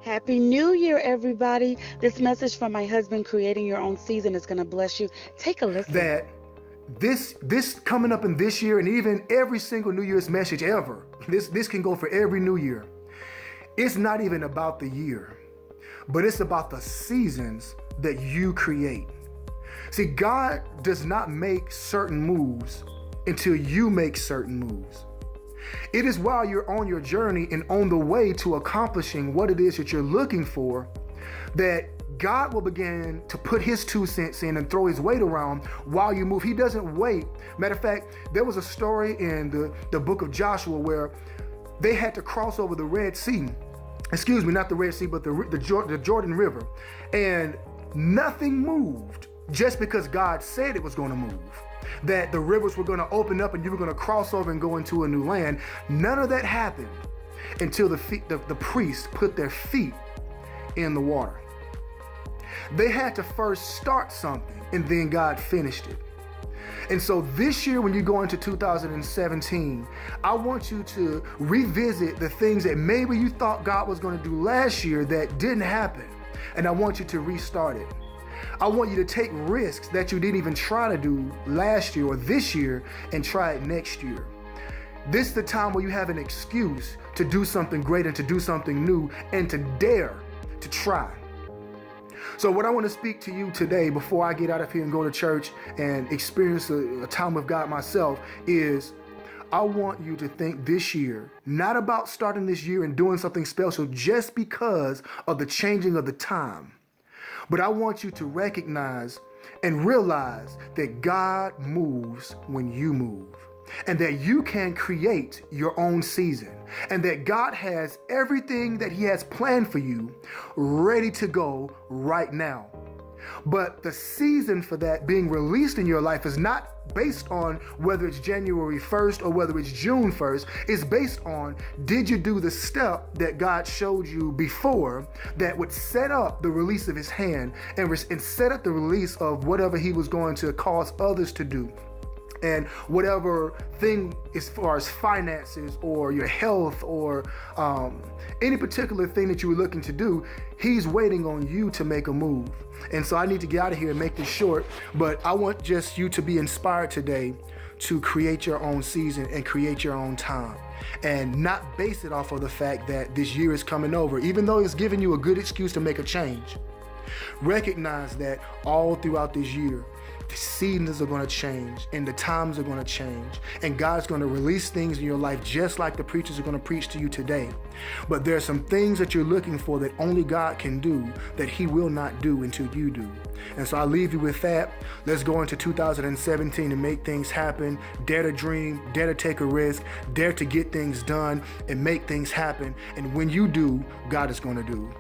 Happy New Year, everybody. This message from my husband, Creating Your Own Season, is going to bless you. Take a listen. That this coming up in this year, and even every single New Year's message ever, this can go for every new year. It's not even about the year, but it's about the seasons that you create. See, God does not make certain moves until you make certain moves. It is while you're on your journey and on the way to accomplishing what it is that you're looking for that God will begin to put his 2 cents in and throw his weight around while you move. He doesn't wait. Matter of fact, there was a story in the book of Joshua where they had to cross over the Red Sea. Excuse me, not the Red Sea, but the Jordan River. And nothing moved just because God said it was going to move. That the rivers were going to open up and you were going to cross over and go into a new land. None of that happened until the priests put their feet in the water. They had to first start something and then God finished it. And so this year, when you go into 2017, I want you to revisit the things that maybe you thought God was going to do last year that didn't happen. And I want you to restart it. I want you to take risks that you didn't even try to do last year or this year and try it next year. This is the time where you have an excuse to do something great and to do something new and to dare to try. So what I want to speak to you today before I get out of here and go to church and experience a time with God myself is I want you to think this year, not about starting this year and doing something special just because of the changing of the time. But I want you to recognize and realize that God moves when you move, and that you can create your own season, and that God has everything that he has planned for you ready to go right now. But the season for that being released in your life is not based on whether it's January 1st or whether it's June 1st. It's based on, did you do the step that God showed you before that would set up the release of his hand and set up the release of whatever he was going to cause others to do. And whatever thing as far as finances or your health or any particular thing that you were looking to do, he's waiting on you to make a move. And so I need to get out of here and make this short, but I want just you to be inspired today to create your own season and create your own time and not base it off of the fact that this year is coming over, even though it's giving you a good excuse to make a change. Recognize that all throughout this year, the seasons are going to change and the times are going to change, and God's going to release things in your life just like the preachers are going to preach to you today. But there are some things that you're looking for that only God can do that he will not do until you do. And so I leave you with that. Let's go into 2017 and make things happen. Dare to dream, dare to take a risk, dare to get things done and make things happen. And when you do, God is going to do.